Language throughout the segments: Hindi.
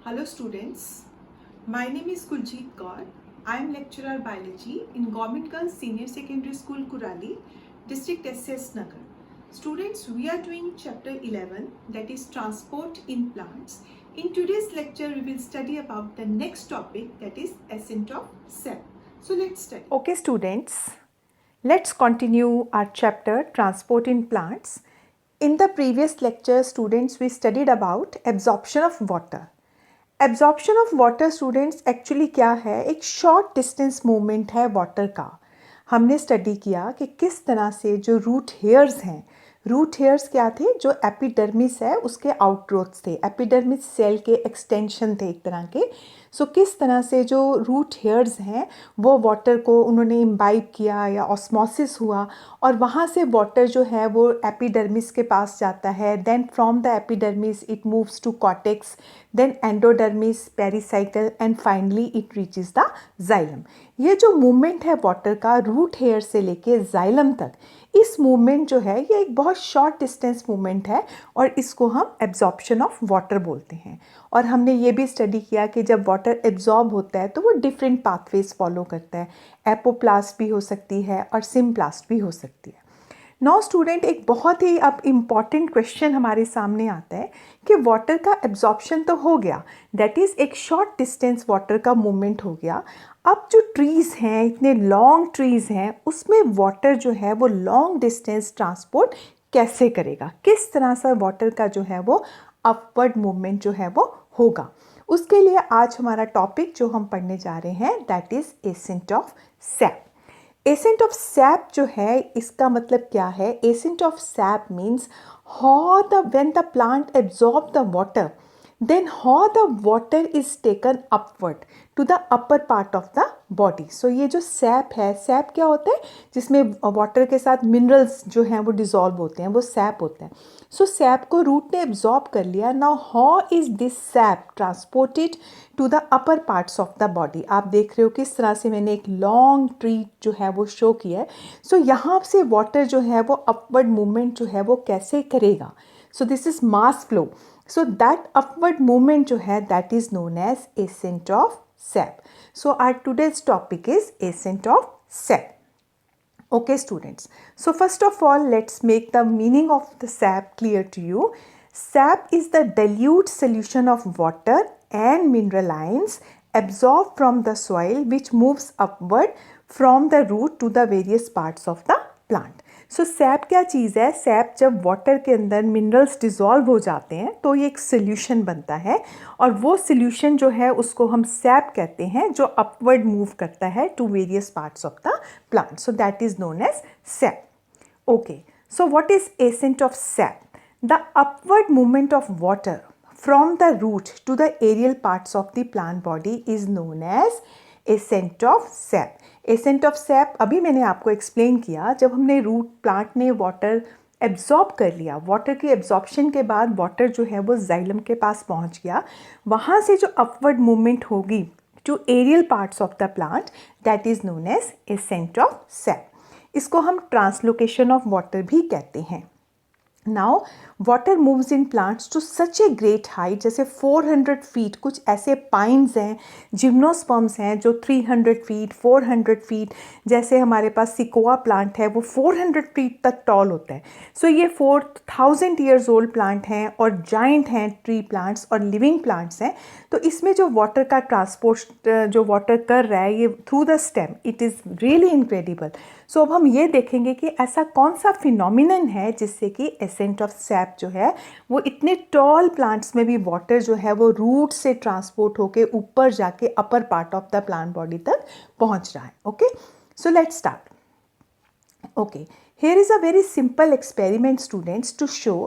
Hello students, my name is Kuljeet Kaur. I am lecturer biology in Government Girls Senior Secondary School Kurali, District SS Nagar. Students, we are doing chapter 11, that is transport in plants. In today's lecture we will study about the next topic, that is ascent of cell. So let's study. Okay students, let's continue our chapter transport in plants. In the previous lecture students we studied about absorption of water. Absorption of water students actually क्या है, एक short distance movement है water का. हमने स्टडी किया कि किस तरह से जो रूट हेयर्स हैं, रूट हेयर्स क्या थे, जो एपिडर्मिस है उसके आउटग्रोथ्स थे, एपिडर्मिस सेल के एक्सटेंशन थे एक तरह के. सो किस तरह से जो रूट हेयर्स हैं वो वाटर को उन्होंने इम्बाइब किया या ऑस्मोसिस हुआ और वहाँ से वाटर जो है वो एपिडर्मिस के पास जाता है. Then from the epidermis it moves to cortex, then endodermis, pericycle and finally it reaches the xylem. ये जो मूवमेंट है वाटर का रूट हेयर से लेके जाइलम तक, इस मूवमेंट जो है ये एक बहुत शॉर्ट डिस्टेंस मूवमेंट है और इसको हम एब्जॉर्प्शन ऑफ वाटर बोलते हैं. और हमने ये भी स्टडी किया कि जब वाटर एब्जॉर्ब होता है तो वो डिफरेंट पाथवेज फॉलो करता है. एपोप्लास्ट भी हो सकती है और सिम्प्लास्ट भी हो सकती है. नाउ स्टूडेंट, एक बहुत ही अब इम्पॉर्टेंट क्वेश्चन हमारे सामने आता है कि वाटर का एब्जॉर्प्शन तो हो गया, दैट इज़ एक शॉर्ट डिस्टेंस वाटर का मूवमेंट हो गया. अब जो ट्रीज़ हैं, इतने लॉन्ग ट्रीज़ हैं, उसमें वाटर जो है वो लॉन्ग डिस्टेंस ट्रांसपोर्ट कैसे करेगा, किस तरह से वाटर का जो है वो अपवर्ड मूवमेंट जो है वो होगा. उसके लिए आज हमारा टॉपिक जो हम पढ़ने जा रहे हैं that is ascent of SAP. Accent of sap जो है इसका मतलब क्या है, accent of SAP means how the when the plant absorb the water, then how the water is taken upward to the upper part of the body. So ये जो सैप है, सैप क्या होता है, जिसमें वाटर के साथ मिनरल्स जो हैं वो डिज़ोल्व होते हैं, वो सैप होता है. सो सैप को रूट ने एब्जॉर्ब कर लिया. Now how is this sap transported to the upper parts of the body. आप देख रहे हो किस तरह से मैंने एक लॉन्ग ट्री जो है वो शो किया है. सो यहाँ से वाटर जो है वो अपवर्ड मूवमेंट जो है वो कैसे करेगा. सो this is mass flow. So that upward movement जो है that is known as ascent of sap. So our today's topic is ascent of sap. Okay students, so first of all let's make the meaning of the sap clear to you. Sap is the dilute solution of water and mineral ions absorbed from the soil which moves upward from the root to the various parts of the plant. So SAP क्या चीज़ है, सैप जब वाटर के अंदर मिनरल्स डिज़ोल्व हो जाते हैं तो ये एक सोल्यूशन बनता है और वो सोल्यूशन जो है उसको हम सैप कहते हैं, जो अपवर्ड मूव करता है to various parts of the plant. So that is known as sap. Okay, so what is ascent of sap? The upward movement of water from the root to the aerial parts of the plant body is known as ascent of sap. Accent of SAP अभी मैंने आपको एक्सप्लेन किया, जब हमने रूट प्लांट ने वाटर एब्जॉर्ब कर लिया, वाटर की एब्जॉर्प्शन के बाद वाटर जो है वो जाइलम के पास पहुंच गया, वहाँ से जो अपवर्ड मूवमेंट होगी to aerial parts of the plant that is known as ascent of sap. इसको हम ट्रांसलोकेशन ऑफ वाटर भी कहते हैं. Now water moves in plants to such a great height, जैसे 400 फीट, कुछ ऐसे पाइन्स हैं, जिम्नोस्पर्म्स हैं जो 300 फीट 400 फीट, जैसे हमारे पास सिकोआ प्लांट है वो 400 फीट तक टॉल होता है. सो ये 4000 ईयर्स ओल्ड प्लांट हैं और जाइंट हैं ट्री प्लांट्स और लिविंग प्लांट्स हैं. तो इसमें जो वाटर का ट्रांसपोर्ट जो वाटर कर रहा है ये through the stem, it is really incredible. So अब हम ये देखेंगे कि ऐसा कौन सा फिनोमिनन है जिससे कि एसेंट ऑफ सैप जो है वो इतने टॉल प्लांट्स में भी वाटर जो है वो रूट से ट्रांसपोर्ट होके ऊपर जाके upper part of the plant body तक पहुंच रहा है. Okay, so let's start. Okay, here is a very simple experiment students to show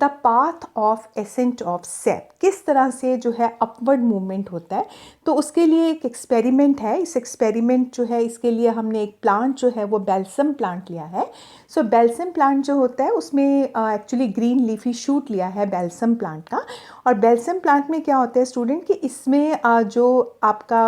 the path of ascent of sap. किस तरह से जो है upward movement होता है. तो उसके लिए एक एक्सपेरिमेंट है. इस एक्सपेरिमेंट जो है इसके लिए हमने एक प्लांट जो है वो बेल्सम प्लांट लिया है. सो बेल्सम प्लांट जो होता है उसमें एक्चुअली ग्रीन लीफी शूट लिया है बेल्सम प्लांट का. और बेल्सम प्लांट में क्या होता है स्टूडेंट कि इसमें जो आपका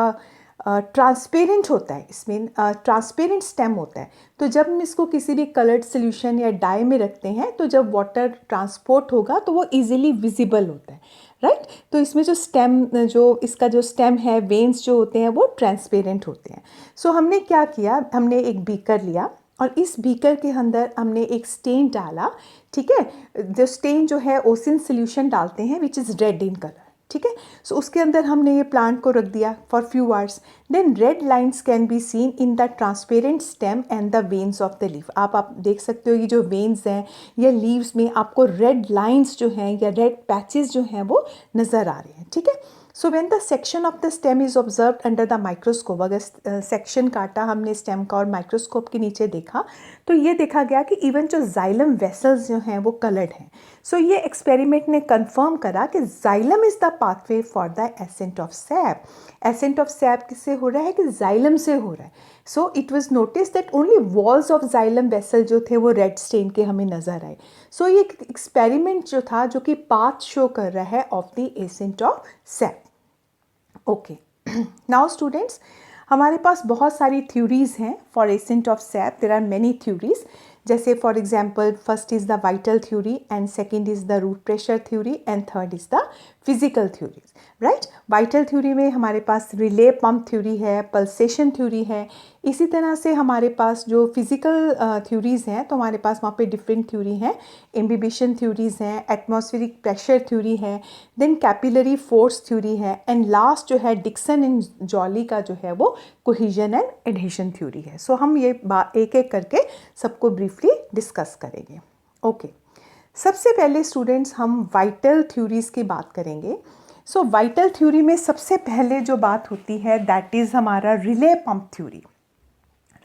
ट्रांसपेरेंट होता है, इसमें ट्रांसपेरेंट स्टेम होता है. तो जब हम इसको किसी भी कलर्ड सोल्यूशन या डाई में रखते हैं तो जब वाटर ट्रांसपोर्ट होगा तो वो इजीली विजिबल होता है. राइट। तो इसमें जो स्टेम, जो इसका जो स्टेम है, वेन्स जो होते हैं वो ट्रांसपेरेंट होते हैं। सो हमने क्या किया, हमने एक बीकर लिया और इस बीकर के अंदर हमने एक स्टेन डाला, ठीक है। जो स्टेन जो है ओसिन सोल्यूशन डालते हैं which is red in colour, ठीक है। सो उसके अंदर हमने ये प्लांट को रख दिया for few hours. Then red lines can be seen in the transparent stem and the veins of the leaf. आप देख सकते हो ये जो वेन्स हैं या लीव्स में आपको रेड लाइन्स जो हैं या रेड पैचेस जो हैं वो नज़र आ रहे हैं, ठीक है। So when the section of the stem is observe under the microscope, अगर सेक्शन काटा हमने स्टेम का और माइक्रोस्कोप के नीचे देखा तो ये देखा गया कि इवन जो जाइलम वेसल्स जो हैं वो कलर्ड हैं। सो ये एक्सपेरिमेंट ने कंफर्म करा कि xylem is the pathway for the ascent of SAP. Accent of SAP किससे हो रहा है कि जाइलम से हो रहा है। So it was notice that only walls of xylem vessel जो थे वो रेड स्टेन के हमें नज़र आए। सो ये एक्सपेरिमेंट जो था जो कि पाथ शो कर रहा है of the ascent of sap. Okay, now students, हमारे पास बहुत सारी थ्योरीज हैं for ascent of sap. There are many theories, जैसे for example first is the vital theory and second is the root pressure theory and third is the physical theories, right. Vital theory में हमारे पास रिले पंप थ्योरी है, पल्सेशन थ्योरी है। इसी तरह से हमारे पास जो फिजिकल थ्योरीज़ हैं तो हमारे पास वहाँ पे डिफरेंट थ्योरी हैं, इम्बिबिशन थ्योरीज़ हैं, एटमॉस्फेरिक प्रेशर थ्योरी है, देन कैपिलरी फोर्स थ्योरी है एंड लास्ट जो है डिक्सन एंड जॉली का जो है वो कोहिजन एंड एडहेशन थ्योरी है। सो हम ये एक एक करके सबको ब्रीफली डिस्कस करेंगे। ओके, सबसे पहले स्टूडेंट्स हम वाइटल थ्योरीज़ की बात करेंगे। सो वाइटल थ्योरी में सबसे पहले जो बात होती है दैट इज़ हमारा रिले पंप थ्योरी,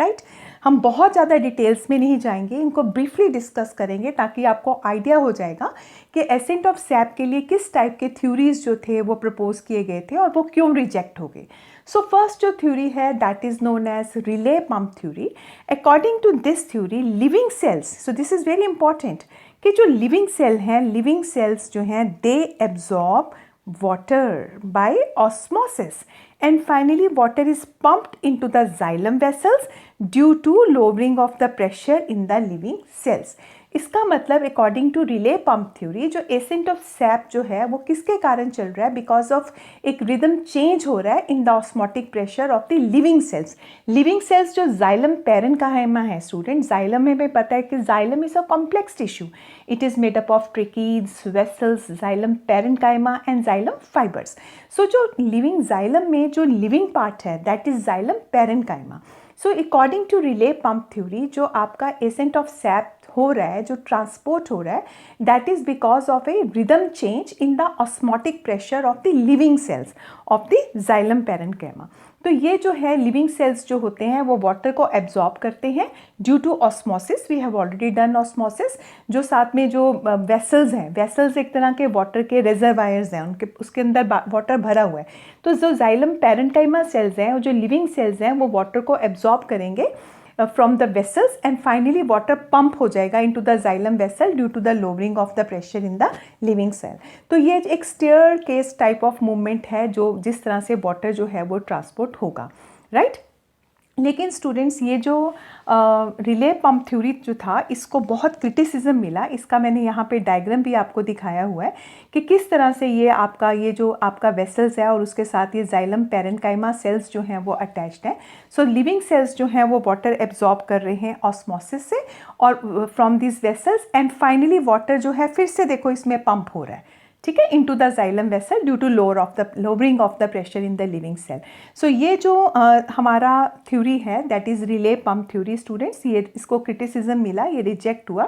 राइट। हम बहुत ज़्यादा डिटेल्स में नहीं जाएंगे, इनको ब्रीफली डिस्कस करेंगे ताकि आपको आइडिया हो जाएगा कि एसेंट ऑफ सैप के लिए किस टाइप के थ्योरीज जो थे वो प्रपोज किए गए थे और वो क्यों रिजेक्ट हो गए। सो फर्स्ट जो थ्योरी है that is known as relay pump theory. According to this theory living cells, so this is very important कि जो लिविंग सेल हैं, लिविंग सेल्स जो हैं they absorb water by osmosis and finally water is pumped into the xylem vessels due to lowering of the pressure in the living cells। इसका मतलब according to relay pump theory जो एसेंट ऑफ सैप जो है वो किसके कारण चल रहा है, बिकॉज ऑफ एक रिदम चेंज हो रहा है in the osmotic pressure of the living cells. Living cells जो जाइलम पैरेन्काइमा है स्टूडेंट, जाइलम में हमें पता है कि xylem is a complex tissue, it is made up of tracheids, vessels, xylem parenchyma and xylem fibres. So जो लिविंग जाइलम में जो लिविंग पार्ट है that is xylem parenchyma. So according to relay pump theory जो आपका एसेंट ऑफ सैप हो रहा है, जो ट्रांसपोर्ट हो रहा है, that is because of A rhythm change in the osmotic pressure of the living cells of the xylem parenchyma. तो ये जो है लिविंग सेल्स जो होते हैं वो वाटर को एब्जॉर्ब करते हैं due to osmosis. We have already done osmosis. जो साथ में जो वेसल्स हैं, वेसल्स एक तरह के वाटर के रिजर्वायर्स हैं, उनके उसके अंदर वाटर भरा हुआ है। तो जो जाइलम पैरेन्काइमा सेल्स हैं और जो लिविंग सेल्स हैं वो वाटर को एब्जॉर्ब करेंगे from the vessels and finally water pump हो जाएगा into the xylem vessel due to the lowering of the pressure in the living cell। तो ये एक staircase type of movement है जो जिस तरह से water जो है वो transport होगा, right। लेकिन स्टूडेंट्स ये जो रिले पंप थ्योरी जो था इसको बहुत क्रिटिसिज्म मिला। इसका मैंने यहाँ पे डायग्राम भी आपको दिखाया हुआ है कि किस तरह से ये जो आपका वेसल्स है और उसके साथ ये जाइलम पैरेन्काइमा सेल्स जो हैं वो अटैच्ड हैं। सो लिविंग सेल्स जो हैं वो वाटर एब्जॉर्ब कर रहे हैं ऑस्मोसिस से और from this vessels and finally water जो है फिर से देखो इसमें पंप हो रहा है, ठीक है, into the xylem vessel due to lowering of the pressure in the living cell. So ये जो हमारा थ्योरी है that is relay pump theory students, ये इसको क्रिटिसिज्म मिला, ये रिजेक्ट हुआ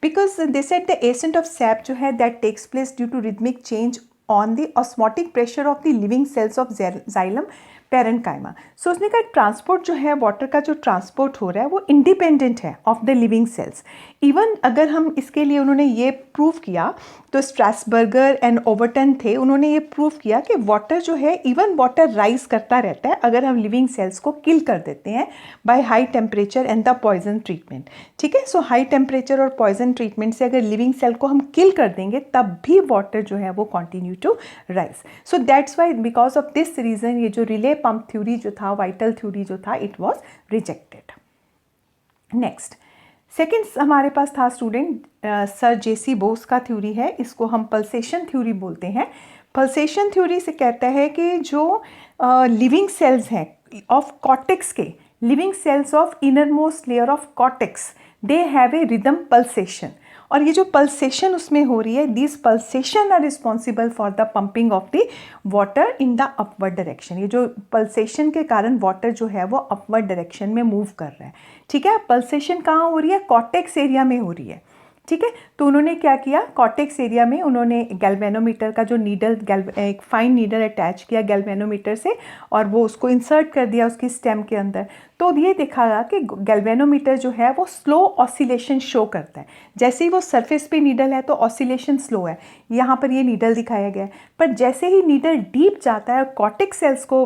because they said the ascent of sap जो है that takes place due to rhythmic change on the osmotic pressure of the living cells of xylem parenchyma. So उसने कहा ट्रांसपोर्ट जो है वाटर का जो ट्रांसपोर्ट हो रहा है वो इंडिपेंडेंट है of the living sales. Even अगर हम इसके लिए उन्होंने ये प्रूव किया तो स्ट्रासबर्गर एंड ओवरटन थे, उन्होंने ये प्रूव किया कि वाटर जो है इवन वाटर राइज करता रहता है अगर हम लिविंग सेल्स को किल कर देते हैं by high temperature and the poison treatment, ठीक है। सो हाई टेम्परेचर और पॉइजन ट्रीटमेंट से अगर लिविंग सेल को हम किल कर देंगे तब भी वाटर जो है वो continue to rise. So that's why because of this reason ये जो रिले पंप थ्योरी जो था, वाइटल थ्योरी जो था, it was rejected. Next second हमारे पास था स्टूडेंट सर जेसी बोस का थ्योरी है, इसको हम पल्सेशन थ्योरी बोलते हैं। पल्सेशन थ्योरी से कहता है कि जो लिविंग सेल्स हैं ऑफ कॉर्टेक्स के, living cells of innermost layer of cortex, they have a rhythm pulsation. और ये जो पल्सेशन उसमें हो रही है, this pulsation are responsible for the pumping of the water in the upward direction. ये जो पल्सेशन के कारण वाटर जो है वो अपवर्ड डायरेक्शन में मूव कर रहा है। ठीक है, पल्सेशन कहाँ हो रही है? कॉर्टेक्स एरिया में हो रही है। ठीक है, तो उन्होंने क्या किया, कॉर्टेक्स एरिया में उन्होंने गैल्वेनोमीटर का जो नीडल, एक फाइन नीडल अटैच किया गैल्वेनोमीटर से, और वो उसको इंसर्ट कर दिया उसकी स्टेम के अंदर। तो ये दिखाया कि गैल्वेनोमीटर जो है वो स्लो ऑसिलेशन शो करता है। जैसे ही वो सरफेस पे नीडल है तो ऑसिलेशन स्लो है, यहाँ पर ये नीडल दिखाया गया है। पर जैसे ही नीडल डीप जाता है और कॉर्टेक्स सेल्स को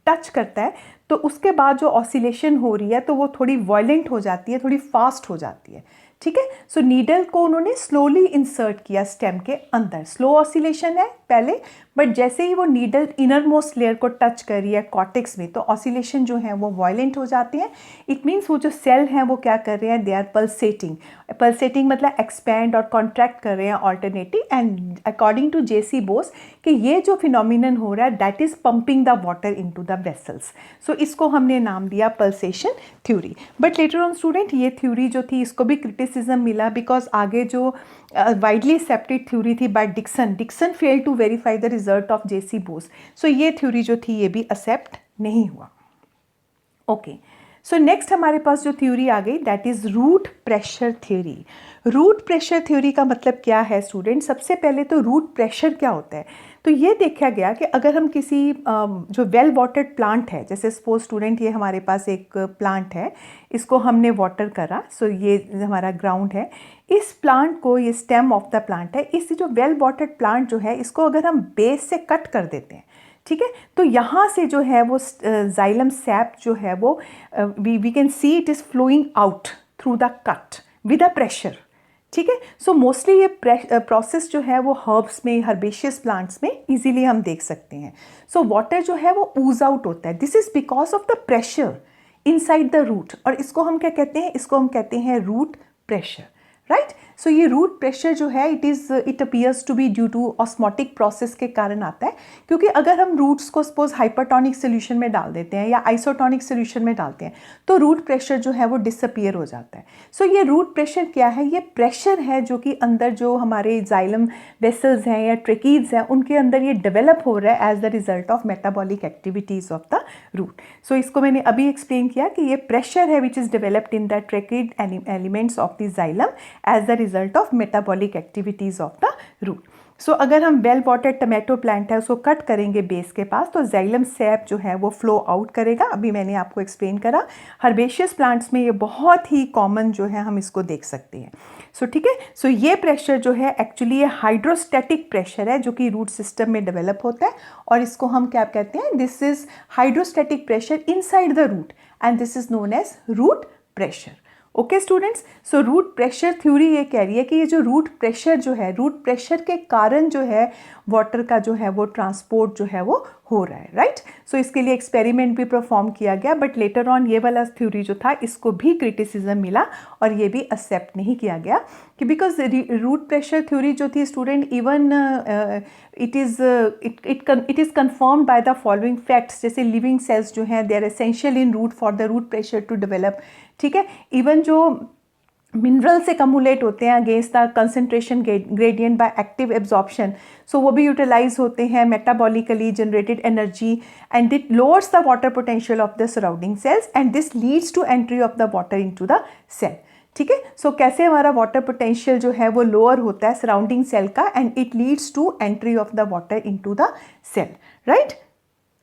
टच करता है तो उसके बाद जो ऑसिलेशन हो रही है तो वो थोड़ी वायलेंट हो जाती है, थोड़ी फास्ट हो जाती है। ठीक है, सो नीडल को उन्होंने स्लोली इंसर्ट किया स्टेम के अंदर। स्लो ऑसिलेशन है पहले, बट जैसे ही वो नीडल इनर मोस्ट लेयर को टच कर रही है कॉर्टेक्स में तो ऑसिलेशन जो है वो वायलेंट हो जाते हैं। इट मीन्स वो जो सेल हैं वो क्या कर रहे हैं, दे आर पल्सेटिंग। पल्सेटिंग मतलब एक्सपैंड और कॉन्ट्रैक्ट कर रहे हैं alternative. And according to J C. Bose कि ये जो फिनोमिनन हो रहा है that is pumping the water into the vessels. So इसको हमने नाम दिया pulsation theory. But later on student ये थ्योरी जो थी इसको भी क्रिटिसिज्म मिला, बिकॉज आगे जो वाइडली एक्सेप्टेड थ्योरी थी by Dixon failed to verify the result of JC. Bose. सो ये थ्योरी जो थी ये भी एक्सेप्ट नहीं हुआ। ओके, सो नेक्स्ट हमारे पास जो थ्योरी आ गई that is root pressure theory. Root pressure theory का मतलब क्या है स्टूडेंट? सबसे पहले तो रूट प्रेशर क्या होता है, तो ये देखा गया कि अगर हम किसी जो वेल वाटर्ड प्लांट है, जैसे सपोज स्टूडेंट ये हमारे पास एक प्लांट है, इसको हमने वाटर करा, सो ये हमारा ग्राउंड है, इस प्लांट को, ये स्टेम ऑफ द प्लांट है, इस जो वेल वाटर्ड प्लांट जो है इसको अगर हम बेस से कट कर देते हैं, ठीक है, तो यहाँ से जो है वो जाइलम सैप जो है वो we can see it is flowing out through the cut with a pressure. ठीक है, सो मोस्टली ये प्रोसेस जो है वो हर्ब्स में, हर्बेशियस प्लांट्स में इजीली हम देख सकते हैं। सो वाटर जो है वो ऊज आउट होता है, this is because of the pressure inside the root. और इसको हम क्या कहते हैं? इसको हम कहते हैं रूट प्रेशर, राइट। सो ये रूट प्रेशर जो है it appears to be due to osmotic process के कारण आता है, क्योंकि अगर हम रूट्स को सपोज हाइपरटोनिक सोल्यूशन में डाल देते हैं या आइसोटोनिक सोल्यूशन में डालते हैं तो रूट प्रेशर जो है वो डिसअपीयर हो जाता है। सो ये रूट प्रेशर क्या है? ये प्रेशर है जो कि अंदर जो हमारे जाइलम वेसल्स हैं या ट्रेकीड्स हैं उनके अंदर ये डेवलप हो रहा है as the result of metabolic activities of the root. So इसको मैंने अभी एक्सप्लेन किया कि ये प्रेशर है which is developed in the tracheid elements of the xylem as the result of metabolic activities of the root. So अगर हम वेल वाटर टमाटो प्लांट है उसको कट करेंगे बेस के पास तो जाइलम सैप जो है वो फ्लो आउट करेगा। अभी मैंने आपको एक्सप्लेन करा, हर्बेशियस प्लांट्स में ये बहुत ही कॉमन जो है हम इसको देख सकते हैं। सो ठीक है, सो ये प्रेशर जो है एक्चुअली ये हाइड्रोस्टैटिक प्रेशर है जो कि रूट सिस्टम में डेवलप होता है और इसको हम क्या कहते हैं? This is hydrostatic pressure inside the root and this is known as root pressure. Okay students, so root pressure theory ये कह रही है कि ये जो रूट प्रेशर जो है, रूट प्रेशर के कारण जो है वाटर का जो है वो ट्रांसपोर्ट जो है वो हो रहा है, राइट। सो इसके लिए एक्सपेरिमेंट भी परफॉर्म किया गया, बट लेटर ऑन ये वाला थ्योरी जो था इसको भी क्रिटिसिज्म मिला और ये भी एक्सेप्ट नहीं किया गया कि बिकॉज रूट प्रेशर थ्योरी जो थी student even it is confirmed by the following facts, जैसे लिविंग सेल्स जो हैं they are essential in root for the root pressure to develop. ठीक है, इवन जो मिनरल से कम्युलेट होते हैं against the concentration gradient by active absorption, so वो भी यूटिलाइज होते हैं metabolically generated energy and it lowers the water potential of the surrounding cells and this leads to entry of the water into the cell. ठीक है, सो कैसे हमारा वाटर पोटेंशियल जो है वो लोअर होता है सराउंडिंग सेल का and it leads to entry of the water into the cell, right.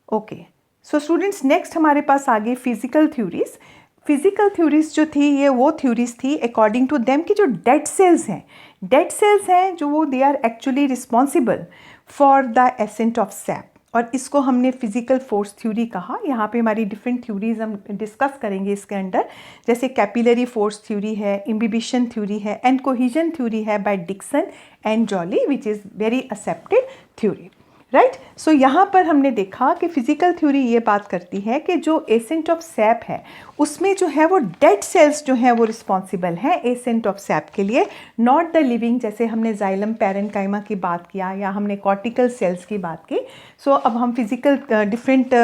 Okay, so students next हमारे पास आ गई फिजिकल थ्योरीज। फिजिकल थ्योरीज जो थी ये वो थ्योरीज थी अकॉर्डिंग टू देम कि जो डेड सेल्स हैं जो वो they are actually responsible for the ascent of sap, और इसको हमने फिजिकल फोर्स थ्योरी कहा। यहाँ पे हमारी डिफरेंट थ्योरीज हम डिस्कस करेंगे इसके अंदर, जैसे कैपिलरी फोर्स थ्योरी है, इम्बिबिशन थ्योरी है एंड कोहिजन थ्योरी है by Dixon and Joly which is very accepted theory. Right. So यहाँ पर हमने देखा कि फिजिकल थ्योरी ये बात करती है कि जो एसेंट ऑफ सैप है उसमें जो है वो डेड सेल्स जो हैं वो रिस्पॉन्सिबल हैं एसेंट ऑफ सैप के लिए, नॉट द लिविंग, जैसे हमने जाइलम पैरेन्काइमा की बात किया या हमने कॉर्टिकल सेल्स की बात की। सो अब हम physical different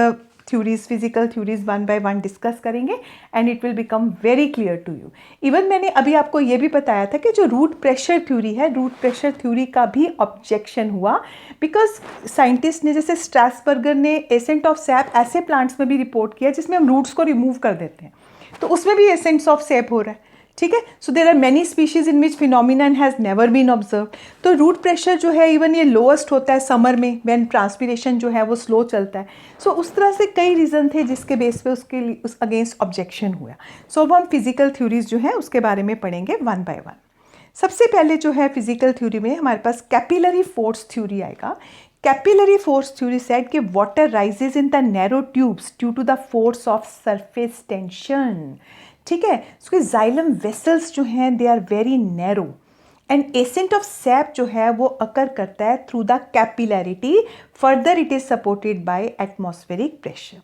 physical theories one by one discuss करेंगे and it will become very clear to you. Even मैंने अभी आपको ये भी बताया था कि जो रूट प्रेशर थ्योरी है, रूट प्रेशर थ्योरी का भी ऑब्जेक्शन हुआ बिकॉज साइंटिस्ट ने, जैसे स्ट्रासबर्गर ने एसेंट ऑफ सैप ऐसे प्लांट्स में भी रिपोर्ट किया जिसमें हम रूट्स को रिमूव कर देते हैं, तो उसमें भी एसेंट्स ऑफ सैप हो रहा है। ठीक है, so there are many species in which phenomenon has never been observe. तो रूट प्रेशर जो है इवन ये लोएस्ट होता है समर में, व्हेन ट्रांसपिरेशन जो है वो स्लो चलता है। सो उस तरह से कई रीज़न थे जिसके बेस पे उसके लिए उस अगेंस्ट ऑब्जेक्शन हुआ। सो अब हम फिजिकल थ्योरीज जो है उसके बारे में पढ़ेंगे वन बाय वन। सबसे पहले जो है फिजिकल थ्योरी में हमारे पास कैपिलरी फोर्स थ्योरी आएगा। कैपिलरी फोर्स थ्योरी सेड कि water rises in the narrow tubes due to the force of surface tension. ठीक है, उसके जाइलम वेसल्स जो हैं they are very narrow and ascent of sap जो है वो अकर करता है through the capillarity, further it is supported by atmospheric pressure.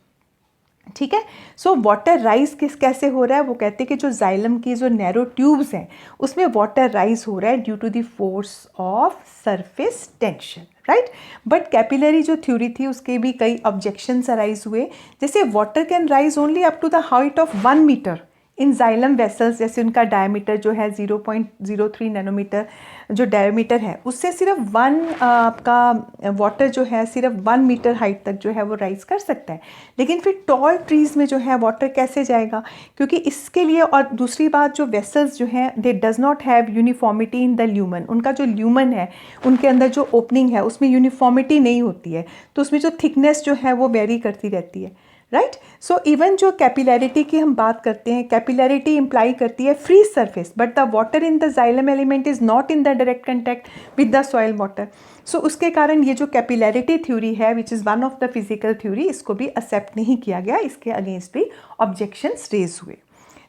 ठीक है, सो वाटर राइज कैसे हो रहा है, वो कहते हैं कि जो जाइलम की जो नैरो ट्यूब्स हैं उसमें वाटर राइज हो रहा है due to the force of surface tension, right. But capillary जो थ्योरी थी उसके भी कई ऑब्जेक्शंस अराइज हुए, जैसे water can rise only up to the height of 1 metre in xylem vessels, जैसे उनका डायमीटर जो है 0.03 नैनोमीटर जो डायमीटर है उससे सिर्फ आपका वाटर जो है सिर्फ 1 मीटर हाइट तक जो है वो राइज कर सकता है। लेकिन फिर टॉल ट्रीज़ में जो है वाटर कैसे जाएगा, क्योंकि इसके लिए, और दूसरी बात जो वेसल्स जो हैं दे does not have uniformity in the lumen, उनका जो ल्यूमन है उनके अंदर जो ओपनिंग है उसमें यूनिफॉर्मिटी नहीं होती है, तो उसमें जो थिकनेस जो है वो वेरी करती रहती है, राइट। सो इवन जो कैपिलैरिटी की हम बात करते हैं, कैपिलैरिटी इंप्लाई करती है free surface, but the water in the xylem element is not in the direct contact with the soil water. So उसके कारण ये जो कैपिलैरिटी थ्योरी है which is one of the physical theory, इसको भी एक्सेप्ट नहीं किया गया, इसके अगेंस्ट भी ऑब्जेक्शंस रेज हुए।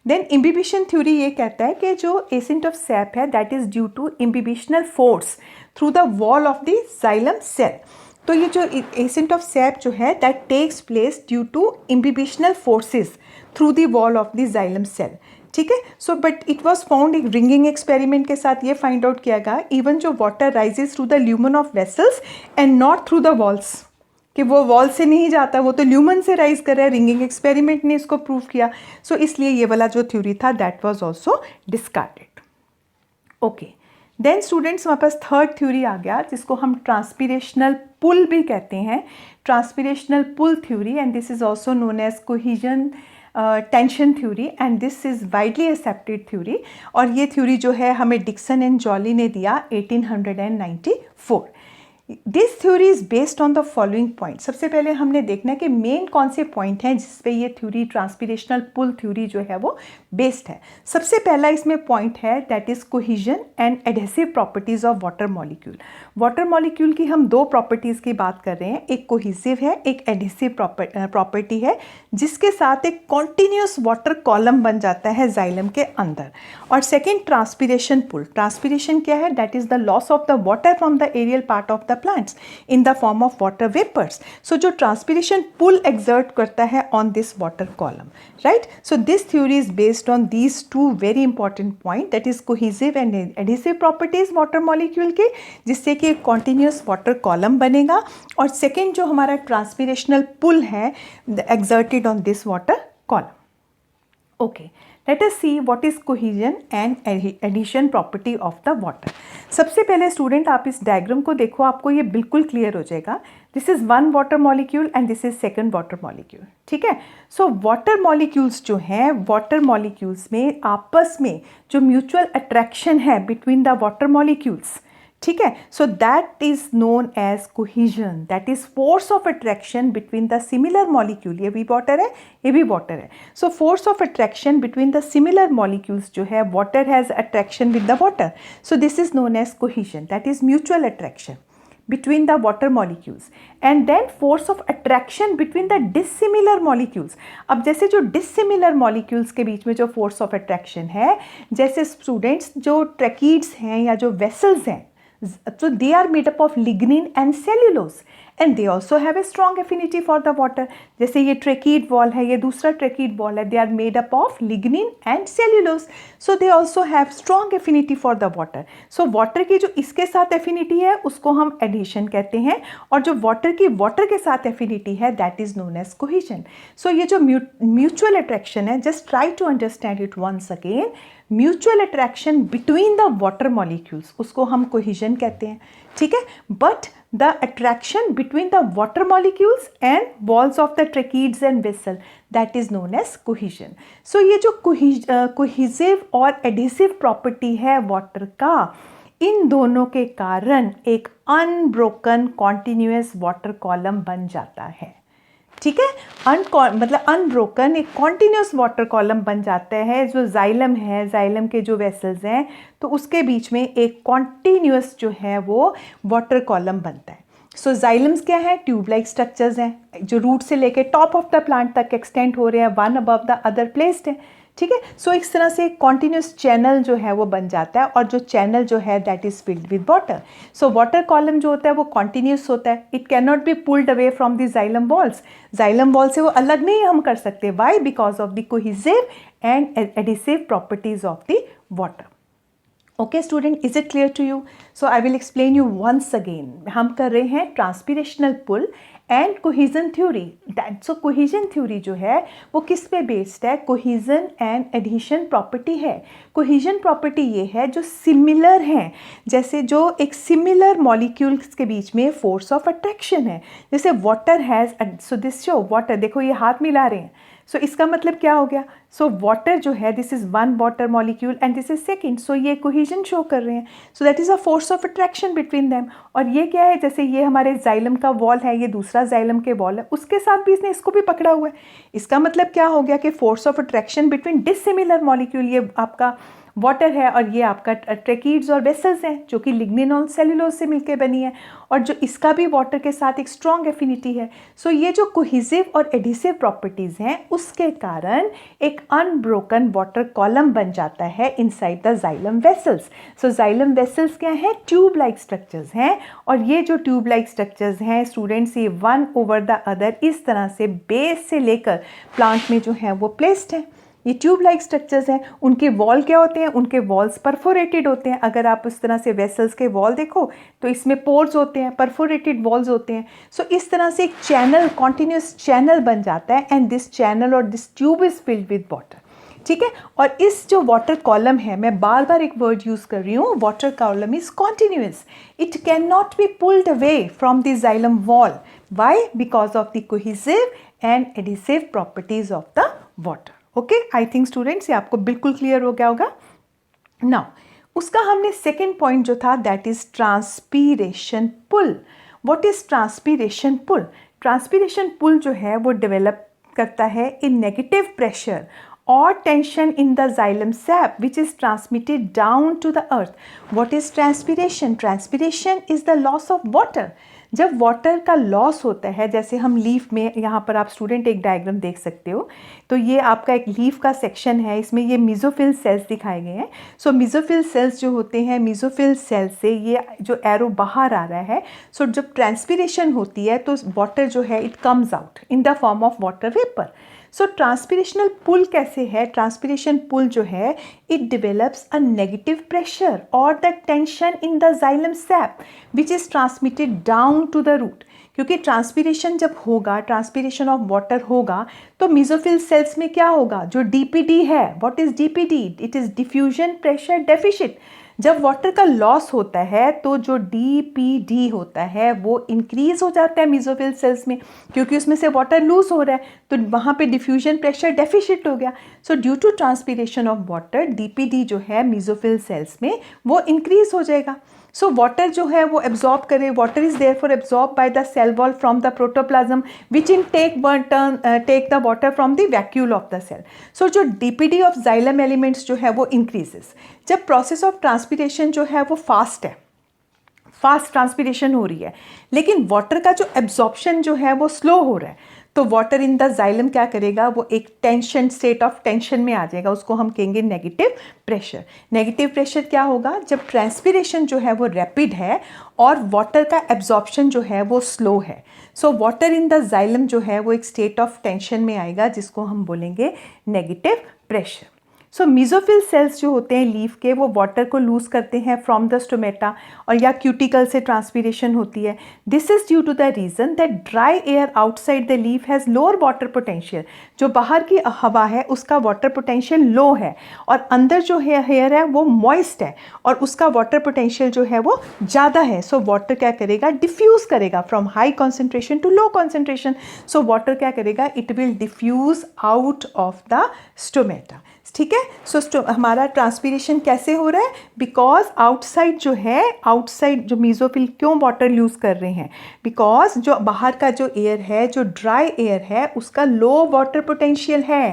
देन इम्बिबिशन थ्योरी ये कहता है कि जो एसेंट ऑफ सैप है that is due to imbibitional force through the wall of the xylem cell. तो ये जो एसेंट ऑफ सैप जो है that takes place due to imbibitional forces through the wall of the xylem cell. ठीक है, so but it was found एक रिंगिंग एक्सपेरिमेंट के साथ ये फाइंड आउट किया गया इवन जो water rises through the lumen of vessels and not through the walls, कि वो वॉल से नहीं जाता, वो तो ल्यूमन से राइज कर रहा है। रिंगिंग एक्सपेरिमेंट ने इसको प्रूव किया। सो इसलिए ये वाला जो थ्योरी था that was also discarded. Okay, then students हमारे पास थर्ड थ्योरी आ गया जिसको हम ट्रांसपिरेशनल पुल भी कहते हैं, transpirational pull theory, and this is also known as cohesion tension theory and this is widely accepted theory. और ये थ्योरी जो है हमें डिक्सन एंड जॉली ने दिया 1894। This theory is based on the following point. सबसे पहले हमने देखना है कि मेन कौन से पॉइंट हैं जिस पे ये थ्योरी ट्रांसपिरेशनल पुल थ्योरी जो है वो बेस्ड है। सबसे पहला इसमें पॉइंट है that is cohesion and adhesive properties of water molecule. Water molecule की हम दो प्रॉपर्टीज़ की बात कर रहे हैं, एक कोहिसिव है, एक एडहेसिव प्रॉपर्टी है जिसके साथ एक कॉन्टिन्यूस वाटर कॉलम बन जाता है जाइलम के अंदर। और सेकेंड ट्रांसपिरेशन पुल। ट्रांसपिरेशन क्या है, that is the loss of the water from the aerial part of the plants in the form of water vapors. So जो transpiration pull exert करता है on this water column, right? So this theory is based on these two very important point, that is cohesive and adhesive properties water molecule के, जिससे कि एक continuous water column बनेगा। और second जो हमारा transpirational pull है exerted on this water column. Okay, let us see what is cohesion and adhesion property of the water. सबसे पहले स्टूडेंट आप इस डायग्राम को देखो, आपको ये बिल्कुल क्लियर हो जाएगा। This is one water molecule and this is second water molecule. ठीक है, सो वाटर मॉलिक्यूल्स जो हैं, वाटर मॉलिक्यूल्स में आपस में जो म्यूचुअल अट्रैक्शन है बिटवीन द वाटर मॉलिक्यूल्स, ठीक है, so that is known as cohesion, that is force of attraction between the similar molecule. ये भी वाटर है, ये भी वाटर है। So force of attraction between the similar molecules जो है, water has attraction with the water, so this is known as cohesion, that is mutual attraction between the water molecules, and then force of attraction between the dissimilar molecules. अब जैसे जो dissimilar molecules के बीच में जो force of attraction है, जैसे स्टूडेंट्स जो ट्रैकीड्स हैं या जो वेसल्स हैं So they are made up of lignin and cellulose and they also have a strong affinity for the water. जैसे ये ट्रेकीड वॉल है, ये दूसरा ट्रेकीड वॉल है, they are made up of lignin and cellulose. So they also have strong affinity for the water. So water की जो इसके साथ affinity है उसको हम adhesion कहते हैं और जो water की water के साथ affinity है that is known as cohesion. So ये जो mutual attraction है, just try to understand it once again. Mutual attraction between the water molecules उसको हम कोहिजन कहते हैं, ठीक है. But the attraction between the water molecules and walls of the tracheids and vessel that is known as cohesion. So ये जो कोहिजिव और एडिसिव प्रॉपर्टी है वाटर का, इन दोनों के कारण एक अनब्रोकन कॉन्टिन्यूअस वाटर कॉलम बन जाता है, ठीक है. मतलब अनब्रोकन एक कॉन्टिन्यूस वाटर कॉलम बन जाता है. जो जाइलम है, जाइलम के जो वेसल्स हैं तो उसके बीच में एक कॉन्टिन्यूस जो है वो वाटर कॉलम बनता है. सो जाइलम्स क्या है? ट्यूब लाइक स्ट्रक्चर्स हैं जो रूट से लेके टॉप ऑफ द प्लांट तक एक्सटेंड हो रहे हैं, one above the other placed है, ठीक है. सो इस तरह से कॉन्टिन्यूस चैनल जो है वो बन जाता है और जो चैनल जो है that is filled with water. So water column जो होता है वो कॉन्टिन्यूस होता है. It can not be pulled away from the xylem walls. Xylem wall से वो अलग नहीं हम कर सकते. Why? Because of the cohesive and adhesive properties of the water. Okay student, is it clear to you? So I will explain you once again. हम कर रहे हैं transpirational pull and cohesion theory. So cohesion theory जो है वो किस पे बेस्ड है? कोहिजन एंड एडिशन प्रॉपर्टी है. कोहिजन प्रॉपर्टी ये है जो सिमिलर हैं, जैसे जो एक सिमिलर मॉलिक्यूल्स के बीच में फोर्स ऑफ अट्रैक्शन है. जैसे water has, so this show water, देखो ये हाथ मिला रहे हैं. सो इसका मतलब क्या हो गया? सो वाटर जो है this is one water molecule and this is second. So ये कोहिजन शो कर रहे हैं. So that is a force of attraction between them. और ये क्या है? जैसे ये हमारे जाइलम का वॉल है, ये दूसरा जाइलम के वॉल है, उसके साथ भी इसने इसको भी पकड़ा हुआ है. इसका मतलब क्या हो गया कि force of attraction between dissimilar molecule, ये आपका वाटर है और ये आपका ट्रेकीड्स और वेसल्स हैं जो कि लिग्निन और सेलुलोज से मिलकर बनी है और जो इसका भी वाटर के साथ एक स्ट्रॉन्ग एफिनिटी है. सो ये जो कोहिजिव और एडिसिव प्रॉपर्टीज़ हैं उसके कारण एक अनब्रोकन वाटर कॉलम बन जाता है inside the xylem vessels. So xylem vessels क्या हैं? ट्यूब लाइक स्ट्रक्चर्स हैं और ये जो ट्यूब लाइक स्ट्रक्चर्स हैं स्टूडेंट्स, ये वन ओवर द अदर इस तरह से बेस से लेकर प्लांट में जो है वो प्लेस्ड हैं. ये ट्यूब लाइक स्ट्रक्चर्स हैं. उनके वॉल क्या होते हैं? उनके वॉल्स परफोरेटेड होते हैं. अगर आप उस तरह से वेसल्स के वॉल देखो तो इसमें पोर्स होते हैं, परफोरेटेड वॉल्स होते हैं. सो इस तरह से एक चैनल, कॉन्टिन्यूस चैनल बन जाता है एंड दिस चैनल और this tube is filled with water, ठीक है. और इस जो वाटर कॉलम है, मैं बार बार एक वर्ड यूज़ कर रही हूँ, water column is continuous. It can not be pulled away from the xylem wall. Why? Because of the cohesive and adhesive properties of the water. Okay, I think students ये आपको बिल्कुल क्लियर हो गया होगा. नाउ उसका हमने सेकेंड पॉइंट जो था that is transpiration pull. What is transpiration pull? Transpiration pull जो है वो डेवलप करता है in negative pressure or tension in the xylem sap which is transmitted down to the earth. What is transpiration? Transpiration is the loss of water. जब वाटर का लॉस होता है, जैसे हम लीफ में, यहाँ पर आप स्टूडेंट एक डायग्राम देख सकते हो, तो ये आपका एक लीफ का सेक्शन है, इसमें ये मीजोफिल सेल्स दिखाए गए हैं. सो मीजोफिल सेल्स जो होते हैं, मीजोफिल सेल्स से ये जो एरो बाहर आ रहा है, सो जब ट्रांसपीरेशन होती है तो वाटर जो है it comes out in the form of water vapour. So transpirational pull कैसे है? ट्रांसपीरेशन पुल जो है it develops a negative pressure और the tension in the xylem sap which is transmitted down to the root. क्योंकि ट्रांसपीरेशन जब होगा, ट्रांसपीरेशन ऑफ वाटर होगा, तो मीजोफिल सेल्स में क्या होगा? जो डीपीडी है, what is DPD? It is diffusion pressure deficit. जब वाटर का लॉस होता है तो जो डीपीडी होता है वो इंक्रीज हो जाता है मीजोफिल सेल्स में, क्योंकि उसमें से वाटर लूज हो रहा है, तो वहाँ पे डिफ्यूजन प्रेशर डेफिशिट हो गया. So due to transpiration of water, DPD जो है मीजोफिल सेल्स में वो इंक्रीज हो जाएगा. सो वाटर जो है वो एब्जॉर्ब करे, water is there for absorb by the cell wall from the protoplasm which in take the water from the vacuole of the cell. So जो डीपीडी ऑफ जाइलम एलिमेंट्स जो है वो इंक्रीजेस. जब प्रोसेस ऑफ ट्रांसपीरेशन जो है वो फास्ट है, फास्ट ट्रांसपीरेशन हो रही है, लेकिन वाटर का जो एब्जॉर्प्शन जो है वो स्लो हो रहा है, तो वाटर इन द जाइलम क्या करेगा, वो एक टेंशन, स्टेट ऑफ टेंशन में आ जाएगा, उसको हम कहेंगे नेगेटिव प्रेशर। नेगेटिव प्रेशर क्या होगा, जब ट्रांसपिरेशन जो है वो रैपिड है और वाटर का एब्जॉर्प्शन जो है वो स्लो है। So water in the xylem जो है वो एक स्टेट ऑफ टेंशन में आएगा, जिसको हम बोलेंगे नेगेटिव प्रेशर। सो मीजोफिल सेल्स जो होते हैं लीफ के, वो वाटर को लूज करते हैं फ्रॉम द स्टोमेटा और या क्यूटिकल से ट्रांसपीरेशन होती है। This is due to the reason that dry air outside the leaf has lower water potential. जो बाहर की हवा है उसका वाटर पोटेंशियल लो है और अंदर जो हेयर है वो मॉइस्ट है और उसका वाटर पोटेंशियल जो है वो ज़्यादा है। सो वाटर क्या करेगा, डिफ्यूज़ करेगा from high concentration to low concentration. So water क्या करेगा, it will diffuse out of the stomata. ठीक है। सो हमारा ट्रांसपीरेशन कैसे हो रहा है, बिकॉज आउटसाइड जो है, आउटसाइड जो मीजोफिल क्यों वाटर यूज़ कर रहे हैं, बिकॉज जो बाहर का जो एयर है, जो ड्राई एयर है, उसका लो वाटर पोटेंशियल है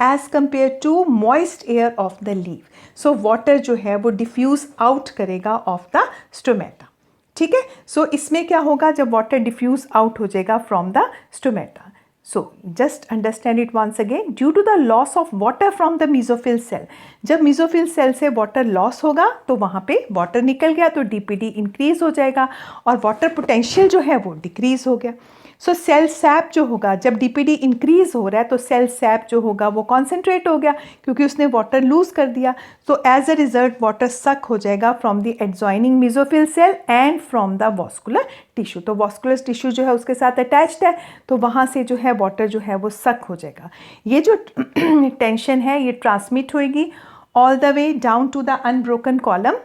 as compare to moist air of the leaf. So water जो है वो डिफ्यूज़ आउट करेगा ऑफ द स्टोमेटा। ठीक है। सो इसमें क्या होगा, जब वाटर डिफ्यूज़ आउट हो जाएगा from the stomata. So just understand it once again. Due to the loss of water from the mesophyll cell, जब mesophyll cell से water loss होगा तो वहाँ पे water निकल गया तो DPD increase हो जाएगा और water potential जो है वो decrease हो गया। सो सेल सैप जो होगा, जब DPD इंक्रीज हो रहा है तो सेल सैप जो होगा वो कॉन्सेंट्रेट हो गया क्योंकि उसने वाटर लूज कर दिया। तो as a result water suck हो जाएगा from the adjoining mesophyll cell and from the vascular tissue. तो वॉस्कुलर टिश्यू जो है उसके साथ अटैच्ड है तो वहाँ से जो है वाटर जो है वो सक हो जाएगा। ये जो टेंशन है ये ट्रांसमिट होएगी all the way down to the unbroken column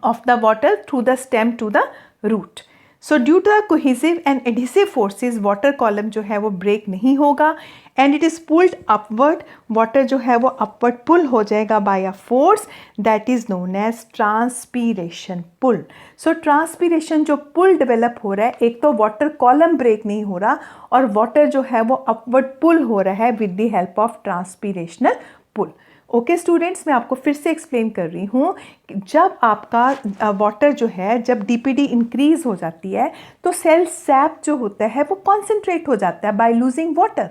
of the water through the stem to the root. So due to the cohesive and adhesive forces, water column जो है वो break नहीं होगा and it is pulled upward. Water जो है वो upward pull हो जाएगा by a force that is known as transpiration pull. So transpiration जो pull develop हो रहा है, एक तो water column break नहीं हो रहा और water जो है वो upward pull हो रहा है with the help of transpirational pull. Okay students, मैं आपको फिर से एक्सप्लेन कर रही हूँ कि जब आपका वाटर जो है, जब डीपीडी इंक्रीज हो जाती है तो सेल सैप जो होता है वो कॉन्सेंट्रेट हो जाता है बाय लूजिंग वाटर।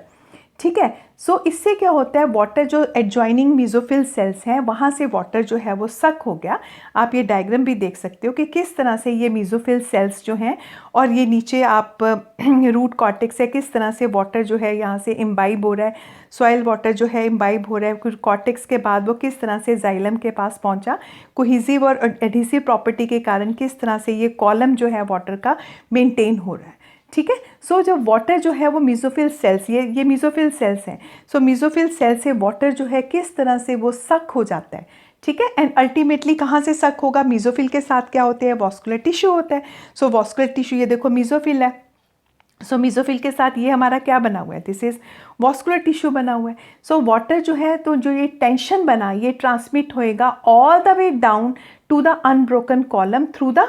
ठीक है। सो इससे क्या होता है, वाटर जो एडजॉइनिंग मेसोफिल सेल्स हैं वहाँ से वाटर जो है वो सक हो गया। आप ये डायग्राम भी देख सकते हो कि किस तरह से ये मेसोफिल सेल्स जो हैं और ये नीचे आप रूट कॉर्टेक्स है, किस तरह से वाटर जो है यहाँ से इम्बाइब हो रहा है, सॉइल वाटर जो है इम्बाइब हो रहा है, फिर कॉर्टेक्स के बाद वो किस तरह से जाइलम के पास पहुँचा, कोहेसिव और एडहेसिव प्रॉपर्टी के कारण किस तरह से ये कॉलम जो है वाटर का मेंटेन हो रहा है। ठीक है। सो जब वाटर जो है वो मेसोफिल सेल्स, ये मेसोफिल सेल्स हैं, सो मेसोफिल सेल से वाटर जो है किस तरह से वो सक हो जाता है। ठीक है। एंड अल्टीमेटली कहाँ से सक होगा, मेसोफिल के साथ क्या होते हैं, वॉस्कुलर टिश्यू होता है। सो वॉस्कुलर टिश्यू, ये देखो मेसोफिल है, सो मेसोफिल के साथ ये हमारा क्या बना हुआ है, दिस इज वॉस्कुलर टिश्यू बना हुआ है। सो वाटर जो है, तो जो ये टेंशन बना ये ट्रांसमिट होएगा all the way down to the unbroken column through the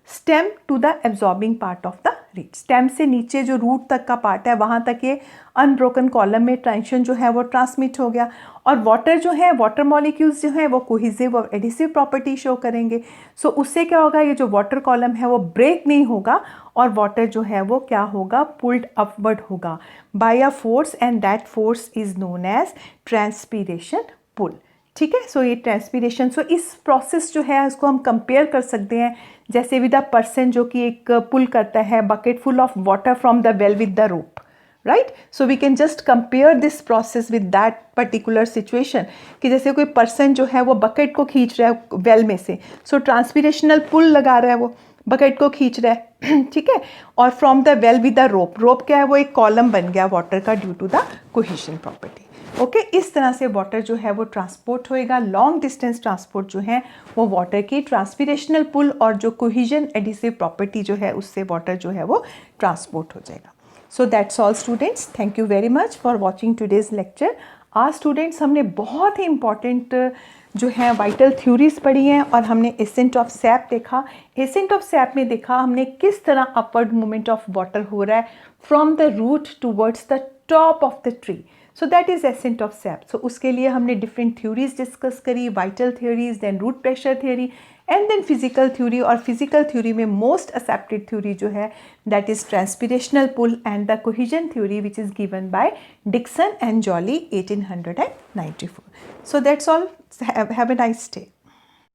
stem to the absorbing part of the root. Stem से नीचे जो रूट तक का पार्ट है वहाँ तक ये अनब्रोकन कॉलम में टेंशन जो है वो ट्रांसमिट हो गया और वाटर जो है, वाटर मॉलिक्यूल्स जो है वो कोहेसिव और एडिसिव प्रॉपर्टी शो करेंगे। सो उससे क्या होगा, ये जो वाटर कॉलम है वो ब्रेक नहीं होगा और वाटर जो है वो क्या होगा, पुल्ड अपवर्ड होगा by a force and that force is known as transpiration pull. ठीक है। सो ये ट्रांसपीरेशन, सो इस प्रोसेस जो है उसको हम कंपेयर कर सकते हैं जैसे विद अ पर्सन जो कि एक पुल करता है bucket full of water from the well with the rope, right. So we can just compare this process with that particular situation कि जैसे कोई पर्सन जो है वो बकेट को खींच रहा है वेल में से, सो ट्रांसपीरेशनल पुल लगा रहा है, वो बकेट को खींच रहा है। ठीक है। और from the well with the rope, rope क्या है, वो एक कॉलम बन गया वाटर का due to the cohesion property. Okay. इस तरह से वाटर जो है वो ट्रांसपोर्ट होएगा। लॉन्ग डिस्टेंस ट्रांसपोर्ट जो है वो वाटर की ट्रांसपीरेशनल पुल और जो कोहेजन एडिसिव प्रॉपर्टी जो है उससे वाटर जो है वो ट्रांसपोर्ट हो जाएगा। So that's all students, thank you very much for watching today's lecture. आज स्टूडेंट्स हमने बहुत ही इंपॉर्टेंट जो है वाइटल थ्योरीज पढ़ी हैं और हमने एसेंट ऑफ सैप देखा। एसेंट ऑफ सैप में देखा हमने किस तरह अपवर्ड मूवमेंट ऑफ वाटर हो रहा है from the root towards the top of the tree. So that is ascent of sap. So उसके लिए हमने डिफरेंट थ्योरीज डिस्कस करी, vital theories, then root pressure theory and then physical theory, और फिजिकल थ्योरी में मोस्ट एक्सेप्टेड थ्योरी जो है that is transpirational pull and the cohesion theory which is given by Dixon and Joly 1894. So that's all. Have a nice day.